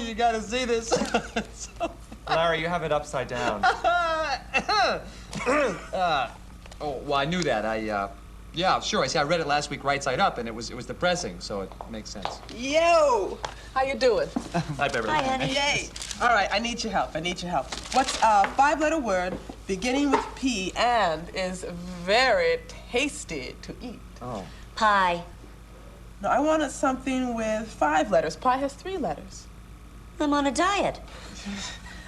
you gotta see this. So Larry, you have it upside down. Oh, well, I knew that. Yeah, sure. I read it last week right side up, and it was depressing, so it makes sense. Yo! How you doing? Hi, Beverly. Hi, honey. Yay! All right, I need your help. What's a 5-letter word beginning with P and is very tasty to eat? Oh. Pie. No, I wanted something with 5 letters. Pie has 3 letters. I'm on a diet.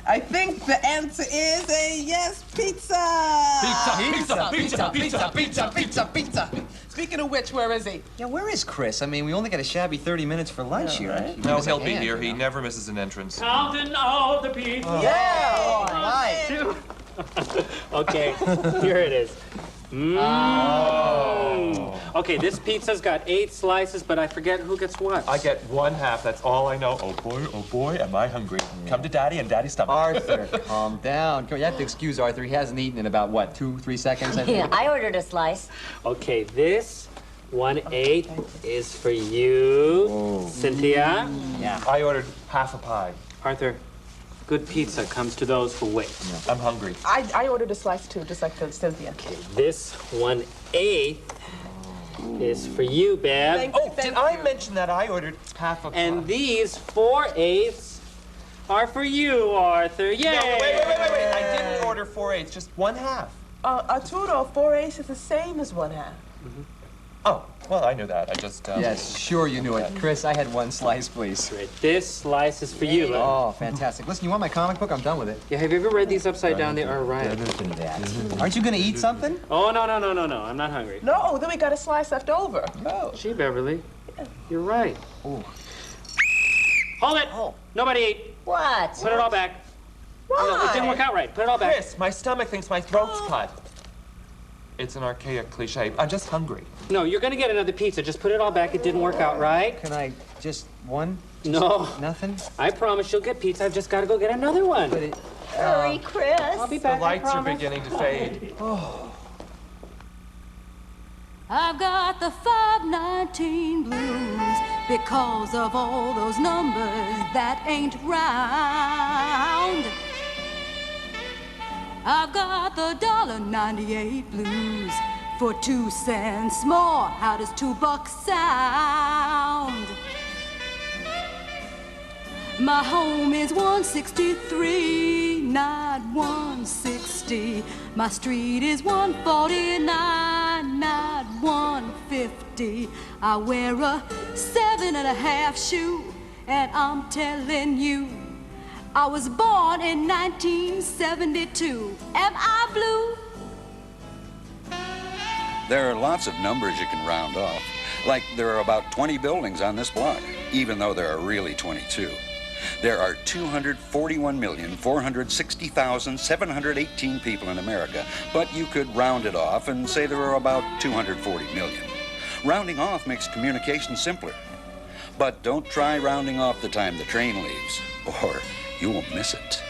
I think the answer is a yes, pizza! Pizza! Speaking of which, where is he? Yeah, where is Chris? I mean, we only got a shabby 30 minutes for lunch here. Right? No, he'll be here. He never misses an entrance. Counting all the people. Yeah! All right. Okay, here it is. Okay, this pizza's got 8 slices, but I forget who gets what. I get 1/2. That's all I know. Oh boy, am I hungry. Come to Daddy and Daddy's stomach. Arthur, calm down. You have to excuse Arthur. He hasn't eaten in about, what, 2-3 seconds? I think? Yeah, I ordered a slice. Okay, this 1/8 is for you, Cynthia. Yeah. I ordered half a pie. Arthur, good pizza comes to those who wait. I'm hungry. I ordered a slice too, just like Cynthia. Okay, this 1/8 is for you, Bev. Did I mention that I ordered half a pie? And these 4/8 are for you, Arthur. Yay! No, wait. I didn't order 4/8, just 1/2. Arturo, 4/8 is the same as 1/2. Oh, well, I knew that. I just, Yes, sure you knew it. Chris, I had 1 slice, please. Great. This slice is for you, Larry. Oh, fantastic. Listen, you want my comic book? I'm done with it. Yeah, have you ever read these upside down? They are right. Aren't you gonna eat something? Oh, no. I'm not hungry. No, then we got a slice left over. Oh. Gee, Beverly, you're right. Ooh. Hold it! Nobody eat. What? Put it all back. Oh, no, it didn't work out right. Put it all back. Chris, my stomach thinks my throat's cut. It's an archaic cliche. I'm just hungry. No, you're gonna get another pizza. Just put it all back. It didn't work out right. Can I just one? No. Nothing? I promise you'll get pizza. I've just got to go get another one. But it, Hurry, Chris. I'll be The back. lights I are promise. beginning to fade. I've got the 519 blues because of all those numbers that ain't round. I've got the $1.98 blues for 2 cents more. How does $2 sound? My home is 163, not 160. My street is 149, not 150. I wear a 7.5 shoe, and I'm telling you, I was born in 1972. Am I blue? There are lots of numbers you can round off. Like there are about 20 buildings on this block, even though there are really 22. There are 241,460,718 people in America, but you could round it off and say there are about 240 million. Rounding off makes communication simpler. But don't try rounding off the time the train leaves, or you will miss it.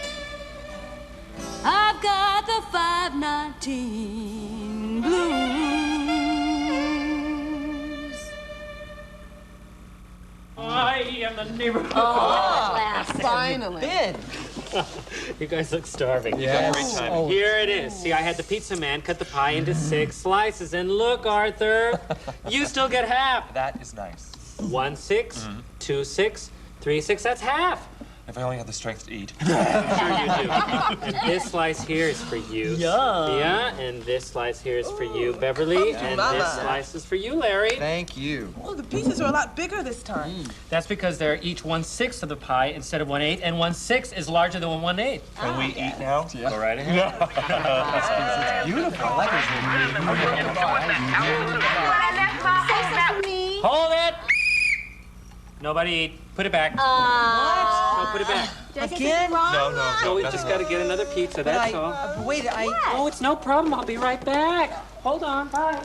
I've got the 519 blues. I am the neighborhood. Finally. Ben! You guys look starving. Yes. Great time. Oh. Here it is. See, I had the pizza man cut the pie into 6 slices. And look, Arthur, you still get half. That is nice. 1 6, 2 6, 3 6, that's half. If I only had the strength to eat. I'm sure you do. And this slice here is for you, Cynthia. And this slice here is for you, Beverly. And this slice is for you, Larry. Thank you. Oh, the pieces are a lot bigger this time. That's because they're each 1/6 of the pie instead of 1/8, and 1/6 is larger than 1/8. Can we eat now? Go right ahead. It's beautiful. I like Say something for me. Hold it! Nobody eat. Put it back. No, put it back. Did I say something wrong? No, we just got to get another pizza, that's all. Wait, Oh, it's no problem. I'll be right back. Hold on. Bye.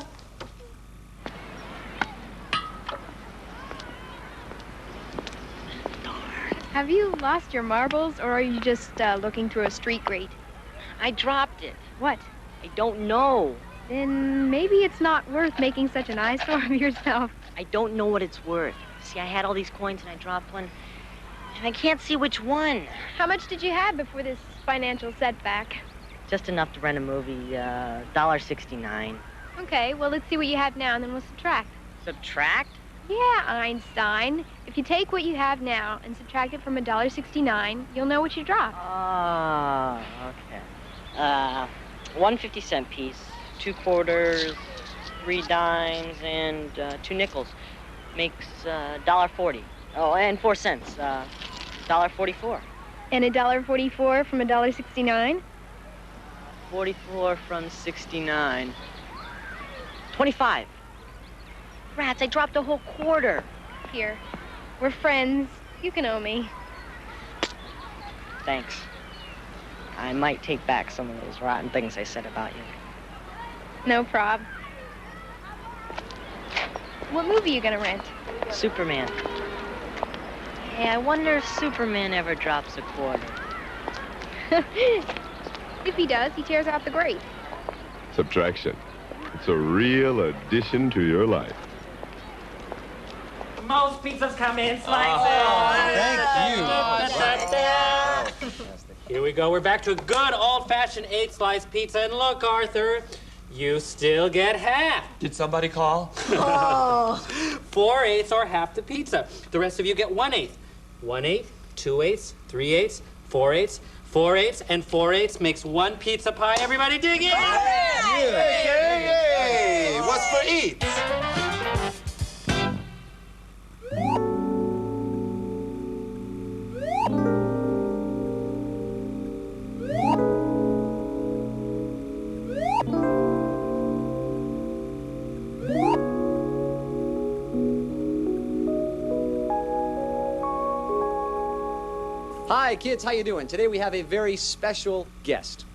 Have you lost your marbles, or are you just looking through a street grate? I dropped it. What? I don't know. Then maybe it's not worth making such an eyesore of yourself. I don't know what it's worth. See, I had all these coins and I dropped one. And I can't see which one. How much did you have before this financial setback? Just enough to rent a movie, $1.69. Okay, well, let's see what you have now, and then we'll subtract. Subtract? Yeah, Einstein. If you take what you have now and subtract it from $1.69, you'll know what you dropped. Oh, okay. 1 50-cent piece, 2 quarters, 3 dimes, and 2 nickels. Makes $1.40. Oh, and 4 cents. $1.44. And $1.44 from $1.69? 44 from 69. 25. Rats, I dropped a whole quarter. Here. We're friends. You can owe me. Thanks. I might take back some of those rotten things I said about you. No prob. What movie are you gonna rent? Superman. Hey, I wonder if Superman ever drops a quarter. If he does, he tears out the grate. Subtraction. It's a real addition to your life. Most pizzas come in slices. Thank you. Here we go. We're back to a good old-fashioned 8-slice pizza. And look, Arthur, you still get half. Did somebody call? 4/8 or half the pizza. The rest of you get 1/8. 1/8, 2/8, 3/8, 4/8. 4/8 and 4/8 makes 1 pizza pie. Everybody dig in! Hey, what's for eats? Hi, kids. How you doing? Today we have a very special guest.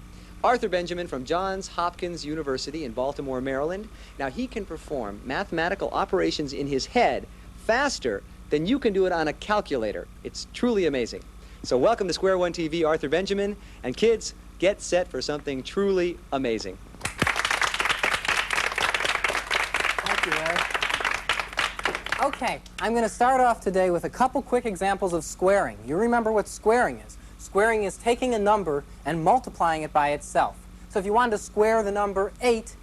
Arthur Benjamin from Johns Hopkins University in Baltimore, Maryland. Now, he can perform mathematical operations in his head faster than you can do it on a calculator. It's truly amazing. So welcome to Square One TV, Arthur Benjamin. And kids, get set for something truly amazing. Thank you, Larry. Okay, I'm going to start off today with a couple quick examples of squaring. You remember what squaring is. Squaring is taking a number and multiplying it by itself. So if you wanted to square the number 8,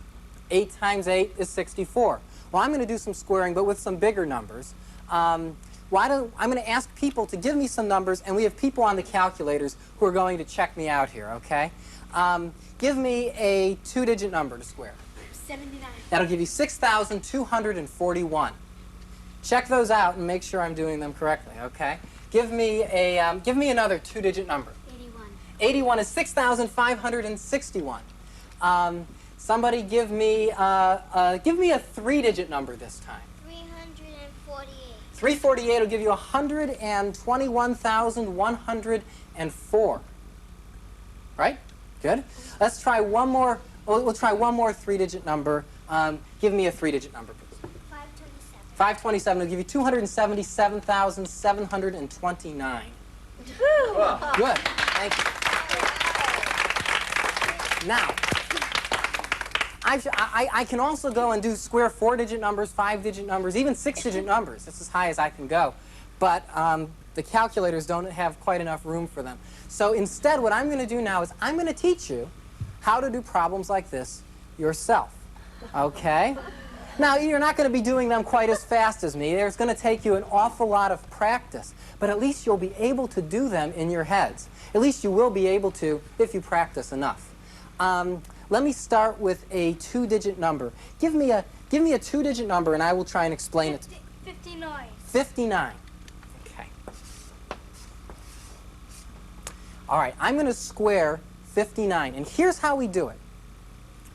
8 times 8 is 64. Well, I'm going to do some squaring, but with some bigger numbers. I'm going to ask people to give me some numbers, and we have people on the calculators who are going to check me out here, okay? Give me a 2-digit number to square. 79. That'll give you 6,241. Check those out and make sure I'm doing them correctly, okay? Give me another 2-digit number. 81. 81 is 6,561. Somebody give me a 3-digit number this time. 348. 348 will give you 121,104. Right? Good. Let's try one more. We'll try one more 3-digit number. Give me a 3-digit number, please. 527 will give you 277,729. Good. Thank you. Now, I can also go and do square 4-digit numbers, 5-digit numbers, even 6-digit numbers. That's as high as I can go. But the calculators don't have quite enough room for them. So instead, what I'm going to do now is I'm going to teach you how to do problems like this yourself. Okay? Now, you're not going to be doing them quite as fast as me. It's going to take you an awful lot of practice. But at least you'll be able to do them in your heads. At least you will be able to if you practice enough. Let me start with a 2-digit number. Give me a 2-digit number, and I will try and explain it. 59. 59. Okay. All right, I'm going to square 59. And here's how we do it.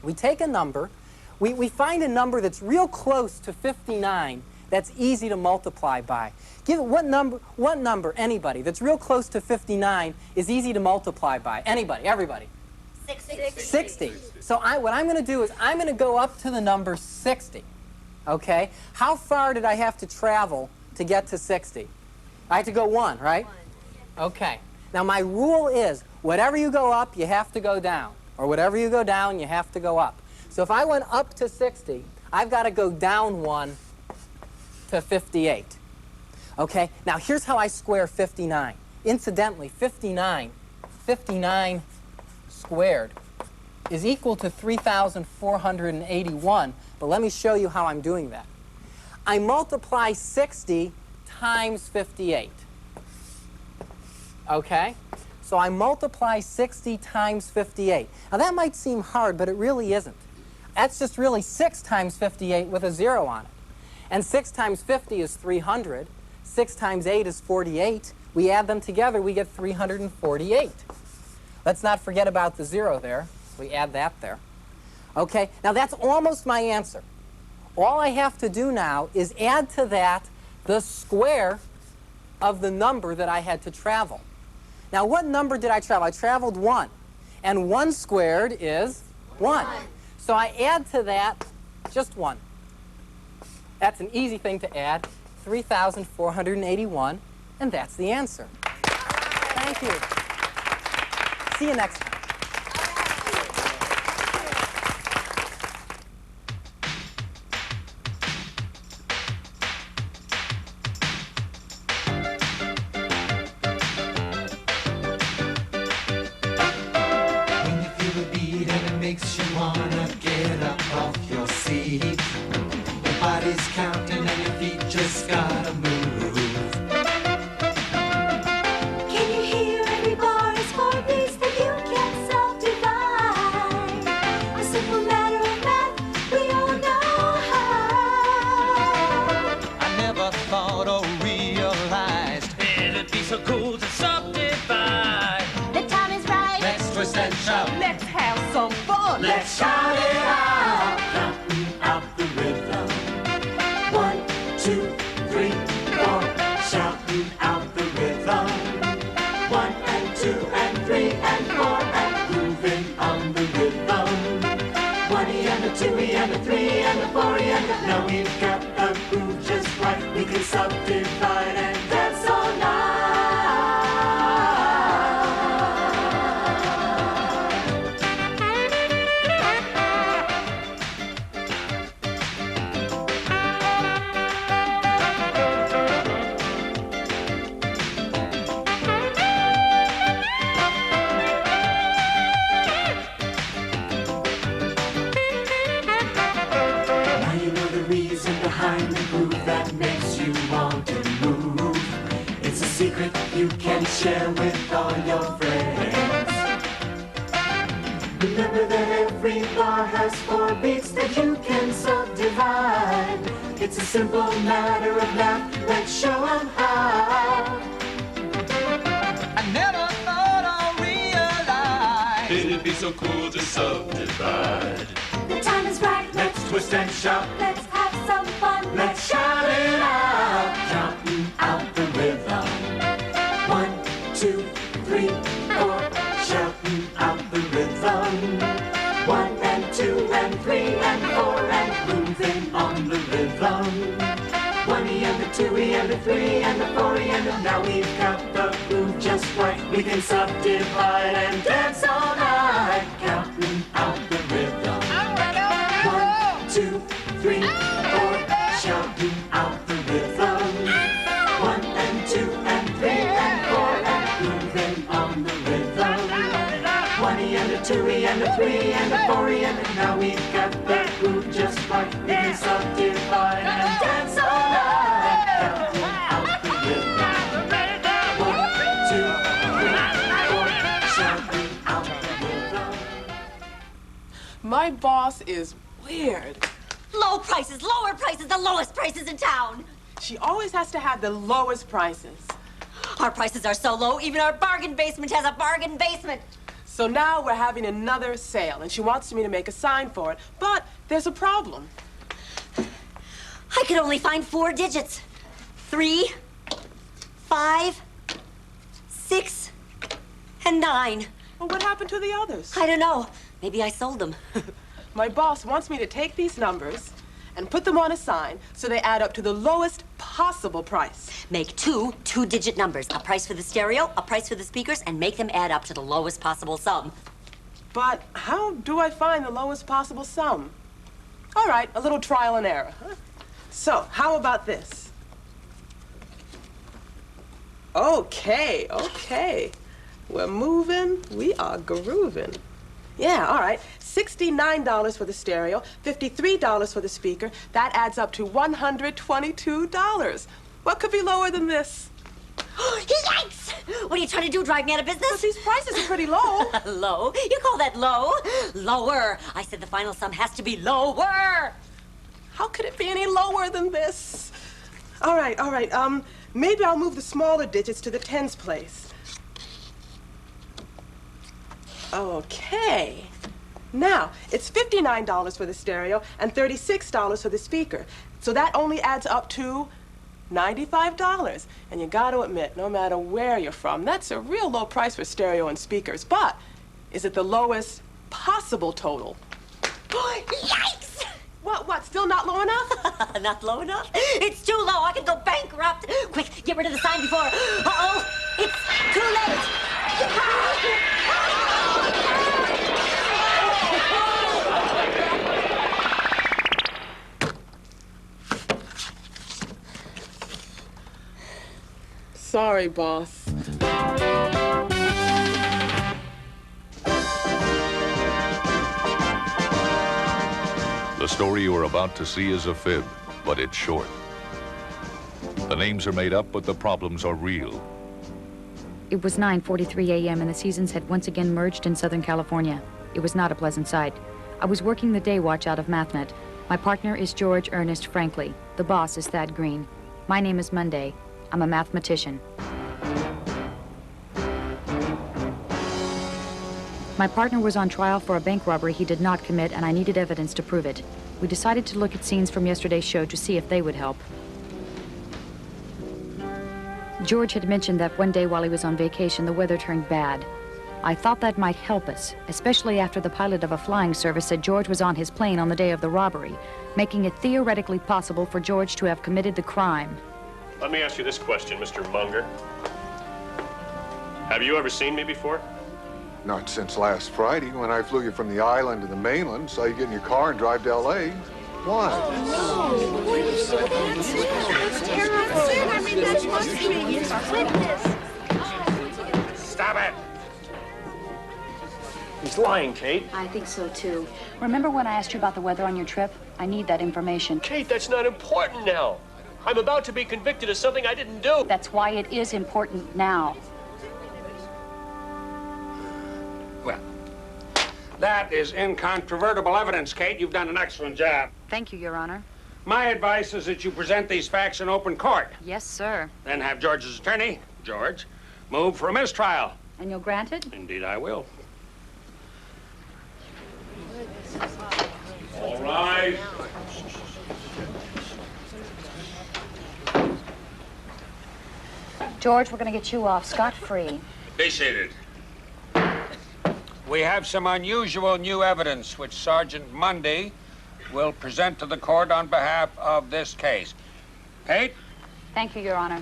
We take a number. We find a number that's real close to 59 that's easy to multiply by. What number, anybody, that's real close to 59 is easy to multiply by? Anybody, everybody. 60. So what I'm going to do is I'm going to go up to the number 60. Okay? How far did I have to travel to get to 60? I had to go 1, right? 1. Okay. Now my rule is whatever you go up, you have to go down. Or whatever you go down, you have to go up. So if I went up to 60, I've got to go down 1 to 58. Okay, now here's how I square 59. Incidentally, 59 squared is equal to 3,481, but let me show you how I'm doing that. I multiply 60 times 58. Okay? So I multiply 60 times 58. Now that might seem hard, but it really isn't. That's just really 6 times 58 with a 0 on it. And 6 times 50 is 300. 6 times 8 is 48. We add them together, we get 348. Let's not forget about the 0 there. We add that there. Okay, now that's almost my answer. All I have to do now is add to that the square of the number that I had to travel. Now, what number did I travel? I traveled 1. And 1 squared is 1. So I add to that just 1. That's an easy thing to add, 3,481, and that's the answer. Thank you. See you next time. Makes you wanna get up off your seat. Your body's counting and your feet just gotta move. Can you hear every bar is 4 beats that you can't subdivide? A simple matter of math, we all know how. I never thought or realized it'd be so cool to subdivide. The time is right. Let's twist and shout. Let's have some fun. Let's shout it out, counting out the rhythm. 1, 2, 3, 4, shouting out the rhythm. 1 and 2 and 3 and 4 and grooving on the rhythm. 1 and a 2 and a 3 and a 4 and a, now we've got the groove just right. We can subdivide and dance all night. Behind the groove that makes you want to move. It's a secret you can share with all your friends. Remember that every bar has 4 beats that you can subdivide. It's a simple matter of math, let's show 'em how. I never thought I'd realize it'd be so cool to subdivide. The time is right. Let's twist and shout. Let's have some fun. Let's shout it out, counting out the rhythm. 1, 2, 3, 4, shouting out the rhythm. 1 and 2 and 3 and 4 and grooving on the rhythm. 1 and the 2 and the 3 and the 4 and the, now we've got the groove just right. We can subdivide and dance all night, counting out the rhythm. 1, 2, 3, 4, shouting out the rhythm. 1 and 2 and 3 and 4 and grooving on the rhythm. 1 and a 2 and a 3 and a 4 and a, now we've got the groove just right. We can subdivide and dance all night, counting out the rhythm. 1, 2, 3, 4, shouting out the rhythm. My boss is weird. Low prices, lower prices, the lowest prices in town. She always has to have the lowest prices. Our prices are so low, even our bargain basement has a bargain basement. So now we're having another sale, and she wants me to make a sign for it, but there's a problem. I could only find 4 digits. 3, 5, 6, and 9. Well, what happened to the others? I don't know. Maybe I sold them. My boss wants me to take these numbers and put them on a sign so they add up to the lowest possible price. Make 2 two-digit numbers, a price for the stereo, a price for the speakers, and make them add up to the lowest possible sum. But how do I find the lowest possible sum? All right, a little trial and error, huh? So, how about this? Okay, okay. We're moving, we are grooving. Yeah, all right. $69 for the stereo, $53 for the speaker. That adds up to $122. What could be lower than this? Yikes! What are you trying to do, drive me out of business? But these prices are pretty low. Low? You call that low? Lower. I said the final sum has to be lower. How could it be any lower than this? All right, all right. Maybe I'll move the smaller digits to the tens place. Okay. Now, it's $59 for the stereo and $36 for the speaker. So that only adds up to $95. And you got to admit, no matter where you're from, that's a real low price for stereo and speakers. But is it the lowest possible total? Yikes! What, still not low enough? Not low enough? It's too low. I could go bankrupt. Quick, get rid of the sign before... Uh-oh, it's too late. Sorry, boss. The story you are about to see is a fib, but it's short. The names are made up, but the problems are real. It was 9:43 a.m. and the seasons had once again merged in Southern California. It was not a pleasant sight. I was working the day watch out of Mathnet. My partner is George Ernest Frankley. The boss is Thad Green. My name is Monday. I'm a mathematician. My partner was on trial for a bank robbery he did not commit, and I needed evidence to prove it. We decided to look at scenes from yesterday's show to see if they would help. George had mentioned that one day while he was on vacation, the weather turned bad. I thought that might help us, especially after the pilot of a flying service said George was on his plane on the day of the robbery, making it theoretically possible for George to have committed the crime. Let me ask you this question, Mr. Munger. Have you ever seen me before? Not since last Friday when I flew you from the island to the mainland, saw you get in your car and drive to L.A. Why? That's terrible. I mean, that's monstrous. Witness. Stop it! He's lying, Kate. I think so, too. Remember when I asked you about the weather on your trip? I need that information. Kate, that's not important now. I'm about to be convicted of something I didn't do. That's why it is important now. Well, that is incontrovertible evidence, Kate. You've done an excellent job. Thank you, Your Honor. My advice is that you present these facts in open court. Yes, sir. Then have George's attorney, George, move for a mistrial. And you'll grant it? Indeed, I will. All right. George, we're going to get you off scot-free. Be seated. We have some unusual new evidence which Sergeant Mundy will present to the court on behalf of this case. Kate? Thank you, Your Honor.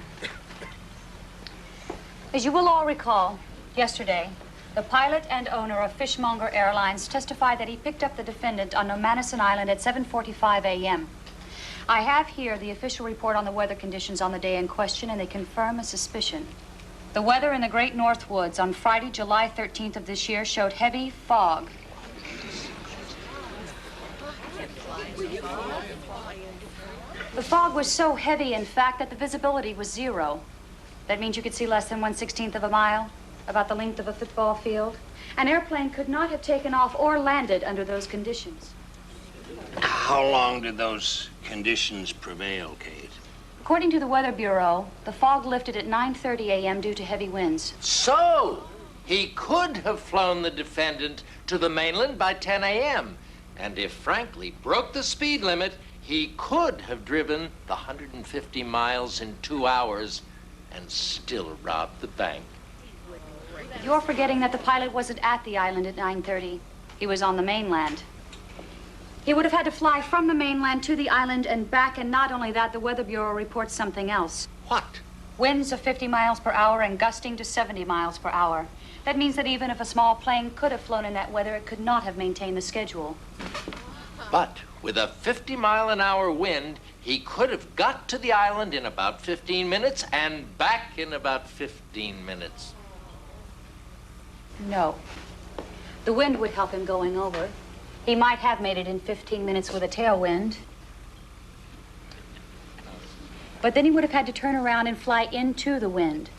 As you will all recall, yesterday, the pilot and owner of Fishmonger Airlines testified that he picked up the defendant on Nomanison Island at 7:45 a.m. I have here the official report on the weather conditions on the day in question, and they confirm a suspicion. The weather in the Great North Woods on Friday, July 13th of this year showed heavy fog. The fog was so heavy, in fact, that the visibility was 0. That means you could see less than 1/16 of a mile, about the length of a football field. An airplane could not have taken off or landed under those conditions. How long did those conditions prevail, Kate? According to the Weather Bureau, the fog lifted at 9:30 a.m. due to heavy winds. So, he could have flown the defendant to the mainland by 10 a.m. And if Frankley broke the speed limit, he could have driven the 150 miles in 2 hours and still robbed the bank. You're forgetting that the pilot wasn't at the island at 9:30. He was on the mainland. He would have had to fly from the mainland to the island and back, and not only that, the Weather Bureau reports something else. What? Winds of 50 miles per hour and gusting to 70 miles per hour. That means that even if a small plane could have flown in that weather, it could not have maintained the schedule. But with a 50-mile-an-hour wind, He could have got to the island in about 15 minutes and back in about 15 minutes. No. The wind would help him going over. He might have made it in 15 minutes with a tailwind. But then he would have had to turn around and fly into the wind.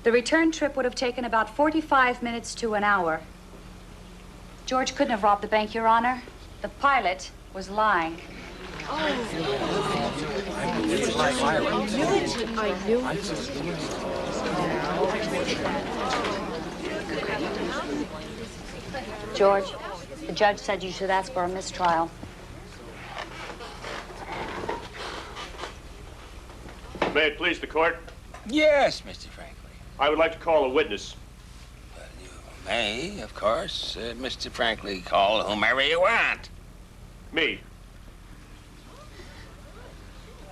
The return trip would have taken about 45 minutes to an hour. George couldn't have robbed the bank, Your Honor. The pilot was lying. I knew it. George, the judge said you should ask for a mistrial. May it please the court? Yes, Mr. Franklin. I would like to call a witness. May, of course, Mr. Franklin, call whomever you want. Me.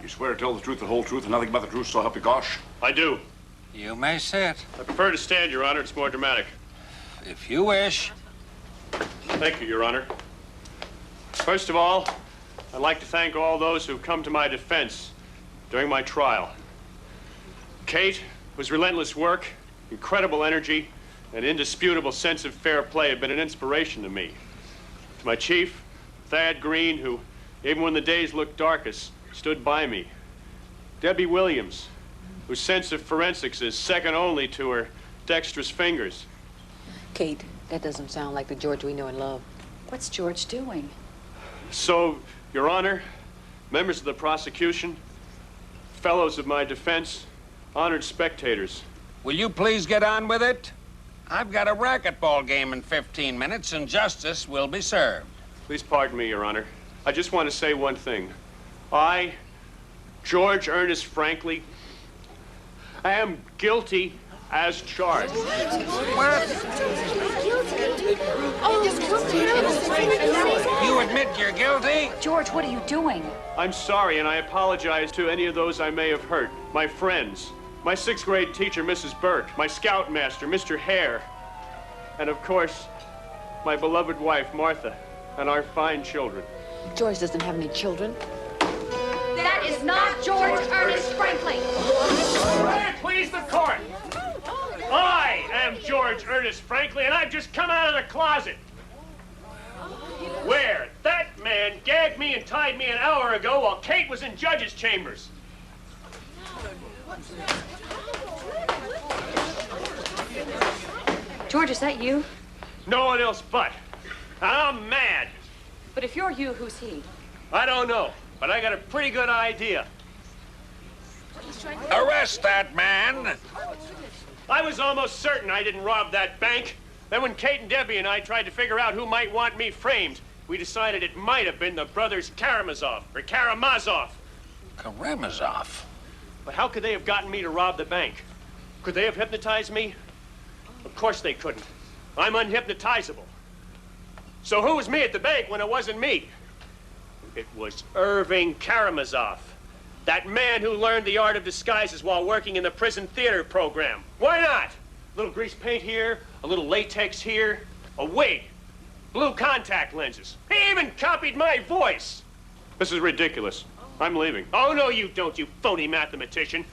You swear to tell the truth, the whole truth, and nothing but the truth, so help you gosh? I do. You may sit. I prefer to stand, Your Honor. It's more dramatic. If you wish. Thank you, Your Honor. First of all, I'd like to thank all those who've come to my defense during my trial. Kate, whose relentless work, incredible energy, and indisputable sense of fair play have been an inspiration to me. To my chief, Thad Green, who, even when the days looked darkest, stood by me. Debbie Williams, whose sense of forensics is second only to her dexterous fingers. Kate, that doesn't sound like the George we know and love. What's George doing? So, Your Honor, members of the prosecution, fellows of my defense, honored spectators. Will you please get on with it? I've got a racquetball game in 15 minutes, and justice will be served. Please pardon me, Your Honor. I just want to say one thing. I, George Ernest Franklin, I am guilty as charged. You admit you're guilty? George, what are you doing? I'm sorry, and I apologize to any of those I may have hurt. My friends, my sixth grade teacher, Mrs. Burke, my scoutmaster, Mr. Hare, and of course, my beloved wife, Martha, and our fine children. George doesn't have any children. That is not George Ernest Franklin. May it please the court. I am George Ernest Franklin, and I've just come out of the closet. Where that man gagged me and tied me an hour ago while Kate was in judge's chambers. George, is that you? No one else but. I'm mad. But if you're you, who's he? I don't know, but I got a pretty good idea. Arrest that man. I was almost certain I didn't rob that bank. Then when Kate and Debbie and I tried to figure out who might want me framed, we decided it might have been the brothers Karamazov, or Karamazov. Karamazov? But how could they have gotten me to rob the bank? Could they have hypnotized me? Of course they couldn't. I'm unhypnotizable. So who was me at the bank when it wasn't me? It was Irving Karamazov, that man who learned the art of disguises while working in the prison theater program. Why not? A little grease paint here, a little latex here, a wig, blue contact lenses. He even copied my voice. This is ridiculous. I'm leaving. Oh, no, you don't, you phony mathematician.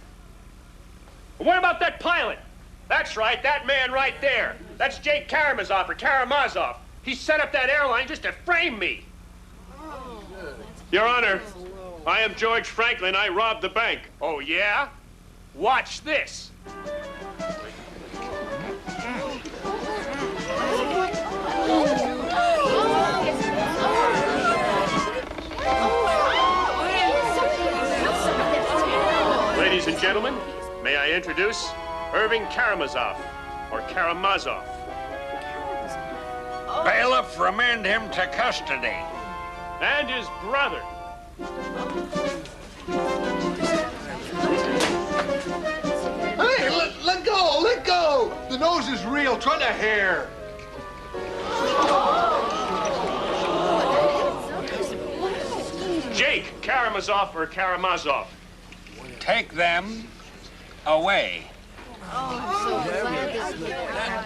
What about that pilot? That's right, that man right there. That's Jake Karamazov, or Karamazov. He set up that airline just to frame me. Your Honor, I am George Franklin. I robbed the bank. Oh, yeah? Watch this. Ladies and gentlemen, may I introduce Irving Karamazov, or Karamazov. Bailiff, remand him to custody. And his brother. Hey, let go, let go! The nose is real, try the hair. Jake Karamazov, or Karamazov. Take them away.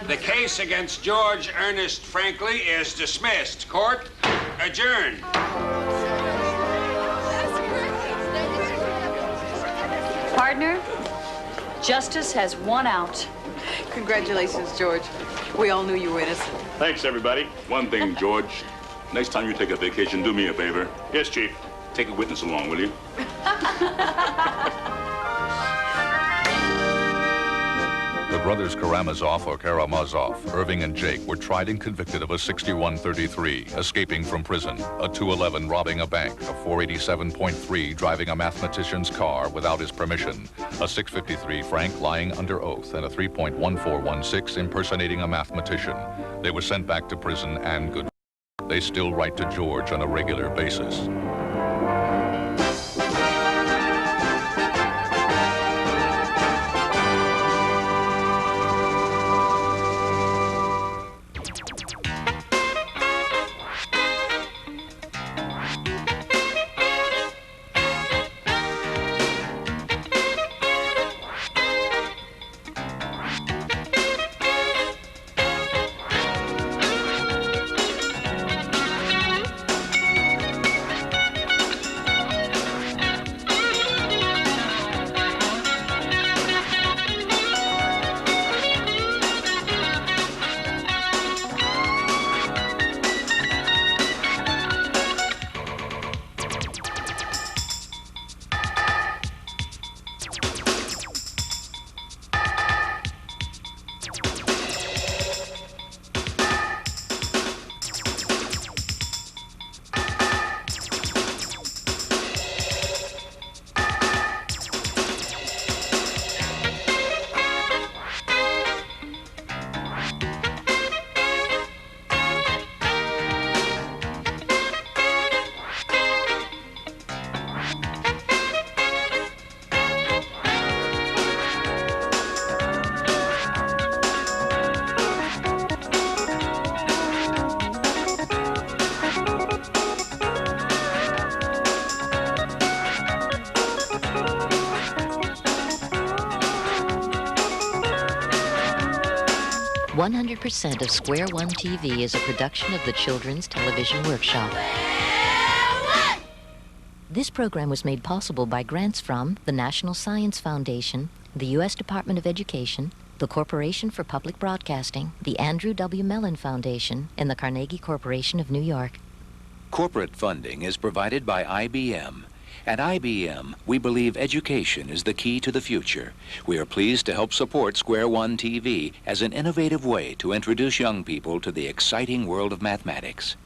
The case against George Ernest Franklin is dismissed. Court adjourned. Gardner, justice has won out. Congratulations, George. We all knew you were innocent. Thanks, everybody. One thing, George. Next time you take a vacation, do me a favor. Yes, Chief. Take a witness along, will you? The brothers Karamazov or Karamazov, Irving and Jake, were tried and convicted of a 6133, escaping from prison, a 211 robbing a bank, a 487.3 driving a mathematician's car without his permission, a 653 franc lying under oath, and a 3.1416 impersonating a mathematician. They were sent back to prison and good. They still write to George on a regular basis. % of Square One TV is a production of the Children's Television Workshop. This program was made possible by grants from the National Science Foundation, the U.S. Department of Education, the Corporation for Public Broadcasting, the Andrew W. Mellon Foundation, and the Carnegie Corporation of New York. Corporate funding is provided by IBM. At IBM, we believe education is the key to the future. We are pleased to help support Square One TV as an innovative way to introduce young people to the exciting world of mathematics.